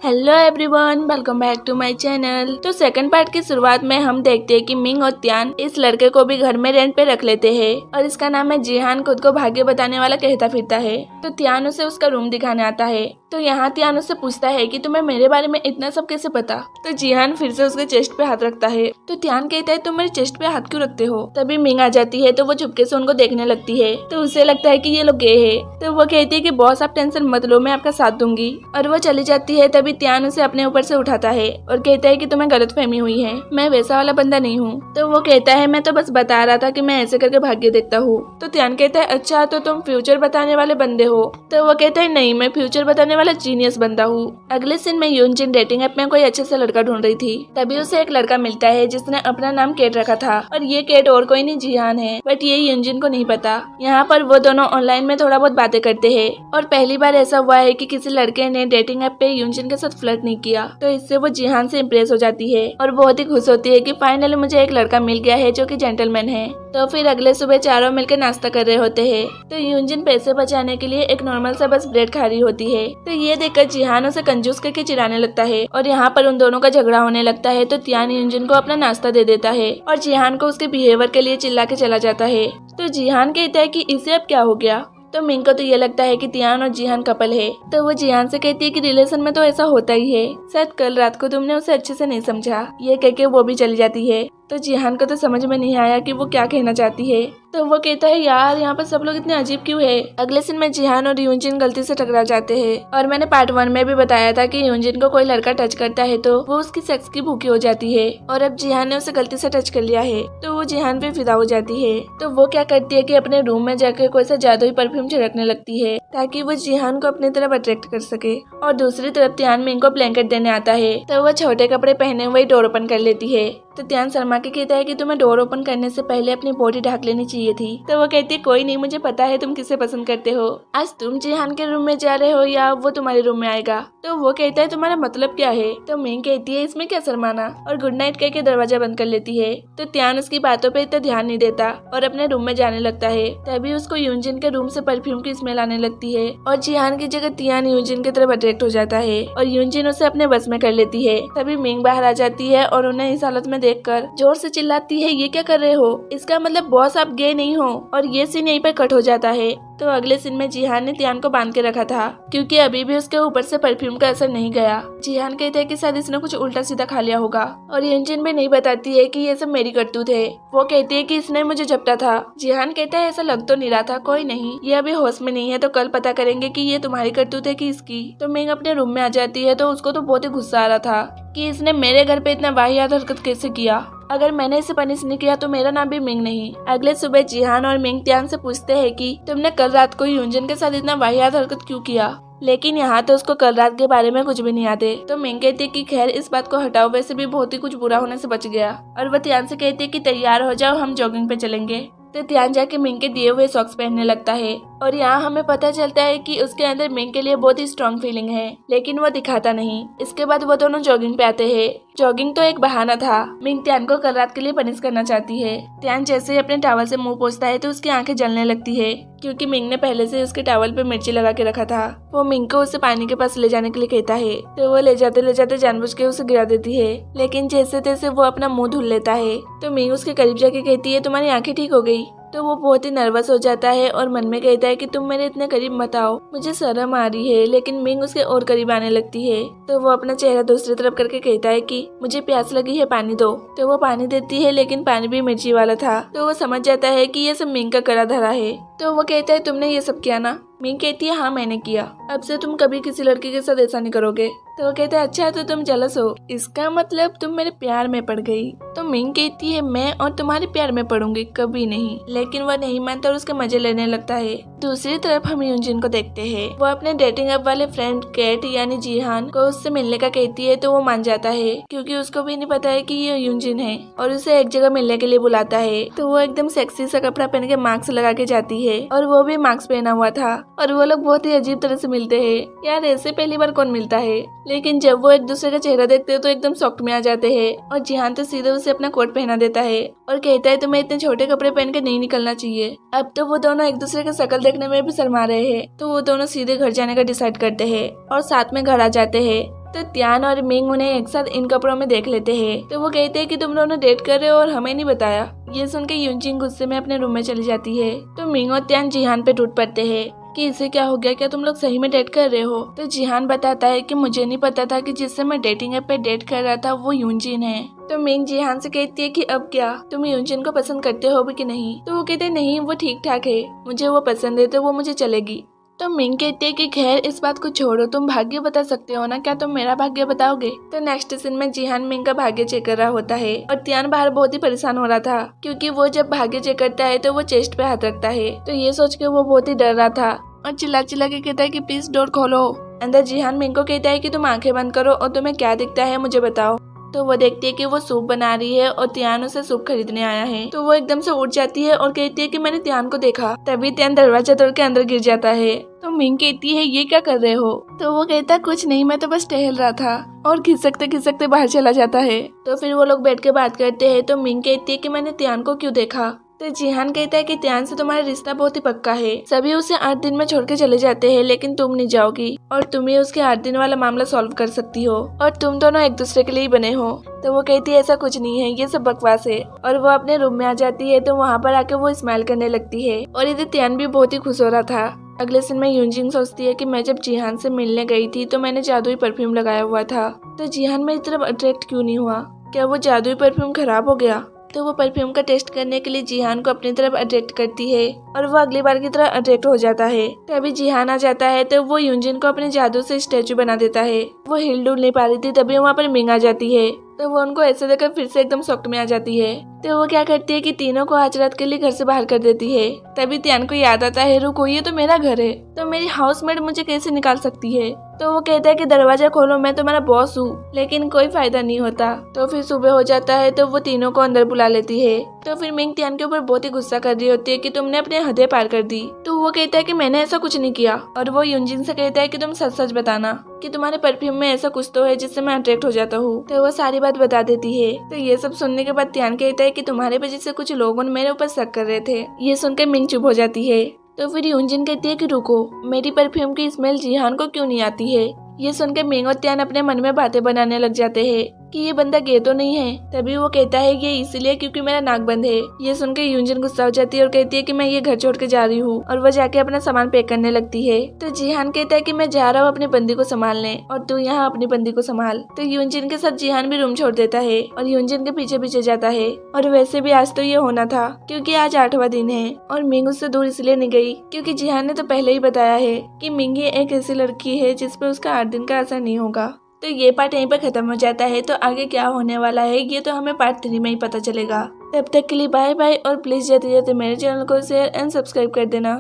Hello everyone, welcome back to my channel. तो second part की शुरुआत में हम देखते हैं कि मिंग और त्यान इस लड़के को भी घर में रेंट पे रख लेते हैं और इसका नाम है जिहान। खुद को भाग्य बताने वाला कहता फिरता है। तो त्यान उसे उसका रूम दिखाने आता है। तो यहाँ त्यान उससे पूछता है कि तुम्हें मेरे बारे में इतना सब कैसे पता। तो जिहान फिर से उसके चेस्ट पे हाथ रखता है। तो त्यान कहता है तुम मेरे चेस्ट पे हाथ क्यों रखते हो। तभी मिंग आ जाती है। तो वो चुपके से उनको देखने लगती है। तो उसे लगता है कि ये लोग गे है। तो वो कहती है कि बॉस आप टेंशन मत लो, मैं आपका साथ दूंगी। और वो चली जाती है। तभी त्यान उसे अपने ऊपर से उठाता है और कहता है कि तुम्हें गलतफहमी हुई है, मैं वैसा वाला बंदा नहीं हूँ। तो वो कहता है मैं तो बस बता रहा था कि मैं ऐसे करके भाग्य देखता हूँ। तो त्यान कहता है अच्छा तो तुम फ्यूचर बताने वाले बंदे हो। तो वो कहता है नहीं, मैं फ्यूचर बताने वाला जीनियस बंदा हूँ। अगले सीन में यूनजिन डेटिंग ऐप में कोई अच्छे से लड़का ढूंढ रही थी। तभी उसे एक लड़का मिलता है जिसने अपना नाम केट रखा था और ये केट और कोई नहीं जिहान है, बट ये यूनजिन को नहीं पता। यहाँ पर वो दोनों ऑनलाइन में थोड़ा बहुत बातें करते हैं और पहली बार ऐसा हुआ है कि किसी लड़के ने डेटिंग ऐप पे यूनजिन के साथ फ्लर्ट नहीं किया। तो इससे वो जिहान से इम्प्रेस हो जाती है और बहुत ही खुश होती है कि फाइनली मुझे एक लड़का मिल गया है जो कि जेंटलमैन है। तो फिर अगले सुबह चारों मिलकर नाश्ता कर रहे होते हैं। तो यूनजिन पैसे बचाने के लिए एक नॉर्मल सा बस ब्रेड खा रही होती है। तो ये देखकर जिहान उसे कंजूस करके चिढ़ाने लगता है और यहाँ पर उन दोनों का झगड़ा होने लगता है। तो त्यान यूनजिन को अपना नाश्ता दे देता है और जिहान को उसके बिहेवियर के लिए चिल्ला के चला जाता है। तो जिहान कहता है कि इसे अब क्या हो गया। तो मिंग को तो ये लगता है कि त्यान और जिहान कपल है। तो वो जिहान से कहती है कि रिलेशन में तो ऐसा होता ही है, शायद कल रात को तुमने उसे अच्छे से नहीं समझा। ये कह के वो भी चली जाती है। तो जिहान को तो समझ में नहीं आया कि वो क्या कहना चाहती है। तो वो कहता है यार यहाँ पर सब लोग इतने अजीब क्यों है। अगले सीन में जिहान और यूनजिन गलती से टकरा जाते हैं और मैंने पार्ट 1 में भी बताया था कि यूनजिन को कोई लड़का टच करता है तो वो उसकी सेक्स की भूखी हो जाती है और अब जिहान ने उसे गलती से टच कर लिया है तो वो जिहान पे फिदा हो जाती है। तो वो क्या करती है कि अपने रूम में जाकर कोई सा जादुई परफ्यूम छिड़कने लगती है ताकि वो जिहान को अपनी तरफ अट्रैक्ट कर सके। और दूसरी तरफ त्यान मिंग को ब्लैंकेट देने आता है। तो वो छोटे कपड़े पहने हुए डोर ओपन कर लेती है। तो त्यान शर्मा के कहता है कि तुम्हें डोर ओपन करने से पहले अपनी बॉडी ढक लेनी चाहिए थी। तो वो कहती है कोई नहीं, मुझे पता है तुम किसे पसंद करते हो। आज तुम जिहान के रूम में जा रहे हो या वो तुम्हारे रूम में आएगा। तो वो कहता है तुम्हारा मतलब क्या है। तो मिंग कहती है इसमें क्या शर्माना, और गुड नाइट कह के दरवाजा बंद कर लेती है। तो त्यान उसकी बातों पे इतना ध्यान नहीं देता और अपने रूम में जाने लगता है। तभी उसको यूनजिन के रूम से परफ्यूम की स्मेल आने लगती है और जिहान की जगह त्यान यूनजिन की तरफ अट्रैक्ट हो जाता है और यूनजिन उसे अपने बस में कर लेती है। तभी मिंग बाहर आ जाती है और उन्हें इस हालत में देखकर जोर से चिल्लाती है ये क्या कर रहे हो, इसका मतलब बॉस आप गे नहीं हो। और ये सीन यहीं पर कट हो जाता है। तो अगले सीन में जिहान ने त्यान को बांध के रखा था क्योंकि अभी भी उसके ऊपर से परफ्यूम का असर नहीं गया। जिहान कहते हैं कि शायद इसने कुछ उल्टा सीधा खा लिया होगा और यूनजिन भी नहीं बताती है कि ये सब मेरी करतूत है। वो कहती है कि इसने मुझे झपटा था। जिहान कहता है ऐसा लग तो नहीं रहा था, कोई नहीं, ये अभी होश में नहीं है तो कल पता करेंगे कि ये तुम्हारी करतूत है कि इसकी। तो मिंग अपने रूम में आ जाती है। तो उसको तो बहुत ही गुस्सा आ रहा था कि इसने मेरे घर पे इतना वाहियात हरकत कैसे किया। अगर मैंने इसे पनिश नहीं किया तो मेरा नाम भी मिंग नहीं। अगले सुबह जिहान और मिंग त्यान से पूछते हैं कि तुमने कल रात को यूनजिन के साथ इतना वाहियात हरकत क्यों किया। लेकिन यहाँ तो उसको कल रात के बारे में कुछ भी नहीं आते। तो मिंग कहती है कि खैर इस बात को हटाओ, वैसे भी बहुत ही कुछ बुरा होने से बच गया। और वो त्यान से कहती है कि तैयार हो जाओ, हम जॉगिंग पे चलेंगे। तो त्यान जाके मिंग के दिए हुए सॉक्स पहनने लगता है और यहाँ हमें पता चलता है कि उसके अंदर मिंग के लिए बहुत ही स्ट्रॉन्ग फीलिंग है, लेकिन वो दिखाता नहीं। इसके बाद वो दोनों जॉगिंग पे आते हैं। जॉगिंग तो एक बहाना था, मिंग त्यान को कल रात के लिए पनिश करना चाहती है। त्यान जैसे ही अपने टॉवल से मुंह पोंछता है तो उसकी आंखें जलने लगती है क्योंकि मिंग ने पहले से उसके टॉवल पे मिर्ची लगा के रखा था। वो मिंग को उसे पानी के पास ले जाने के लिए कहता है तो वो ले जाते जानबूझ के उसे गिरा देती है, लेकिन जैसे तैसे वो अपना मुंह धुल लेता है। तो मिंग उसके करीब जाके कहती है तुम्हारी आंखें ठीक हो गई। तो वो बहुत ही नर्वस हो जाता है और मन में कहता है कि तुम मेरे इतने करीब मत आओ, मुझे शर्म आ रही है। लेकिन मिंग उसके और करीब आने लगती है। तो वो अपना चेहरा दूसरी तरफ करके कहता है कि मुझे प्यास लगी है, पानी दो। तो वो पानी देती है, लेकिन पानी भी मिर्ची वाला था। तो वो समझ जाता है कि ये सब मिंग का करा धरा है। तो वो कहता है तुमने ये सब किया ना। मिंग कहती है हाँ मैंने किया, अब से तुम कभी किसी लड़की के साथ ऐसा नहीं करोगे। तो वो कहता है अच्छा तो तुम जेलस हो, इसका मतलब तुम मेरे प्यार में पड़ गई। तो मिंग कहती है मैं और तुम्हारे प्यार में पड़ूंगी कभी नहीं, लेकिन वह नहीं मानता और उसके मजे लेने लगता है। दूसरी तरफ हम यूनजिन को देखते हैं। वो अपने डेटिंग ऐप वाले फ्रेंड केट यानी जिहान को उससे मिलने का कहती है तो वो मान जाता है क्योंकि उसको भी नहीं पता है कि ये यूनजिन है और उसे एक जगह मिलने के लिए बुलाता है। तो वो एकदम सेक्सी सा कपड़ा पहन के मास्क लगा के जाती है और वो भी मास्क पहना हुआ था और वो लोग बहुत ही अजीब तरह से मिलते हैं। यार ऐसे पहली बार कौन मिलता है, लेकिन जब वो एक दूसरे का चेहरा देखते हैं तो एकदम शॉक में आ जाते हैं। और जिहान तो सीधे उसे अपना कोट पहना देता है और कहता है तुम्हें इतने छोटे कपड़े पहन के नहीं निकलना चाहिए। अब तो वो दोनों एक दूसरे की शक्ल देखने में भी शर्मा रहे हैं। तो वो दोनों सीधे घर जाने का डिसाइड करते हैं और साथ में घर आ जाते हैं। तो त्यान और मिंग उन्हें एक साथ इन कपड़ों में देख लेते हैं। तो वो कहते हैं कि तुम दोनों डेट कर रहे हो और हमें नहीं बताया। ये सुन के यूनजिन गुस्से में अपने रूम में चली जाती है। तो मिंग और त्यान जिहान पे टूट पड़ते हैं कि इसे क्या हो गया, क्या तुम लोग सही में डेट कर रहे हो। तो जिहान बताता है कि मुझे नहीं पता था कि जिससे मैं डेटिंग ऐप पे डेट कर रहा था वो यूनजिन है। तो मिंग जिहान से कहती है कि अब क्या, तुम यूनजिन को पसंद करते हो भी कि नहीं। तो वो कहते नहीं, वो ठीक ठाक है, मुझे वो पसंद है तो वो मुझे चलेगी। तो मिंग कहती है कि खैर इस बात को छोड़ो, तुम भाग्य बता सकते हो ना, क्या तुम मेरा भाग्य बताओगे। तो नेक्स्ट सीन में जिहान मिंग का भाग्य चेक कर रहा होता है और त्यान बाहर बहुत ही परेशान हो रहा था क्योंकि वो जब भाग्य चेक करता है तो वो चेस्ट पे हाथ रखता है। तो ये सोच के वो बहुत ही डर रहा था और चिल्ला चिल्ला के कहता है कि प्लीज डोर खोलो। अंदर जिहान मिंग को कहता है कि तुम आंखें बंद करो और तुम्हें क्या दिखता है मुझे बताओ। तो वो देखती है कि वो सूप बना रही है और त्यान उसे सूप खरीदने आया है। तो वो एकदम से उठ जाती है और कहती है कि मैंने त्यान को देखा। तभी त्यान दरवाजा तोड़ के अंदर गिर जाता है। तो मिंग कहती है ये क्या कर रहे हो। तो वो कहता कुछ नहीं, मैं तो बस टहल रहा था, और खिसकते खिसकते बाहर चला जाता है। तो फिर वो लोग बैठ के बात करते हैं। तो मिंग कहती है कि मैंने त्यान को क्यों देखा। तो जिहान कहता है कि त्यान से तुम्हारा रिश्ता बहुत ही पक्का है, सभी उसे 8 दिन में छोड़ के चले जाते हैं लेकिन तुम नहीं जाओगी और तुम ही उसके 8 दिन वाला मामला सॉल्व कर सकती हो और तुम दोनों एक दूसरे के लिए बने हो। तो वो कहती है ऐसा कुछ नहीं है, ये सब बकवास है, और वो अपने रूम में आ जाती है। तो वहाँ पर आके वो स्माइल करने लगती है और इधर त्यान भी बहुत ही खुश हो रहा था। अगले दिन में यूनजिन सोचती है कि मैं जब जिहान से मिलने गई थी तो मैंने जादुई परफ्यूम लगाया हुआ था, तो जिहान मेरी तरफ अट्रैक्ट क्यों नहीं हुआ, क्या वो जादुई परफ्यूम खराब हो गया। तो वो परफ्यूम का टेस्ट करने के लिए जिहान को अपनी तरफ अट्रैक्ट करती है और वो अगली बार की तरह अट्रैक्ट हो जाता है। तभी जिहान आ जाता है तो वो यूनजिन को अपने जादू से स्टैचू बना देता है। वो हिल डुल नहीं पा रही थी, तभी वहाँ पर मिंग आ जाती है। तो वो उनको ऐसे देखकर फिर से एकदम शॉक में आ जाती है। तो वो क्या करती है कि तीनों को आज रात के लिए घर से बाहर कर देती है। तभी त्यान को याद आता है रुको, ये तो मेरा घर है, तो मेरी हाउसमेट मुझे कैसे निकाल सकती है। तो वो कहता है कि दरवाजा खोलो, मैं तुम्हारा बॉस हूँ, लेकिन कोई फायदा नहीं होता। तो फिर सुबह हो जाता है तो वो तीनों को अंदर बुला लेती है। तो फिर मिंग त्यान के ऊपर बहुत ही गुस्सा कर रही होती है कि तुमने अपने हदें पार कर दी। तो वो कहता है कि मैंने ऐसा कुछ नहीं किया, और वो यूनजिन से कहता है कि तुम सच सच बताना कि तुम्हारे परफ्यूम में ऐसा कुछ तो है जिससे मैं अट्रैक्ट हो जाता हूँ। तो वो सारी बात बता देती है। तो ये सब सुनने के बाद त्यान कहता है कि तुम्हारे वजह से कुछ लोगों ने मेरे ऊपर शक कर रहे थे। ये सुनकर मिंग चुप हो जाती है। तो फिर यूनजिन कहती है कि रुको, मेरी परफ्यूम की स्मेल जिहान को क्यों नहीं आती है। ये सुनकर मिंग और त्यान अपने मन में बातें बनाने लग जाते हैं कि ये बंदा गे तो नहीं है। तभी वो कहता है ये इसलिए क्योंकि मेरा नाक बंद है। ये सुनकर यूनजिन गुस्सा हो जाती है और कहती है कि मैं ये घर छोड़ के जा रही हूँ, और वो जाके अपना सामान पैक करने लगती है। तो जिहान कहता है कि मैं जा रहा हूँ अपनी बंदी को संभालने और तू यहाँ अपनी बंदी को संभाल। तो यूनजिन के साथ जिहान भी रूम छोड़ देता है और यूनजिन के पीछे पीछे जाता है। और वैसे भी आज तो ये होना था क्योंकि आज 8वां दिन है, और मिंग उससे दूर इसलिए नहीं गई क्योंकि जिहान ने तो पहले ही बताया है कि मिंग एक ऐसी लड़की है जिसपे उसका 8 दिन का असर नहीं होगा। तो ये पार्ट यहीं पर खत्म हो जाता है। तो आगे क्या होने वाला है ये तो हमें पार्ट 3 में ही पता चलेगा। तब तक के लिए बाय बाय, और प्लीज जाते जाते मेरे चैनल को शेयर एंड सब्सक्राइब कर देना।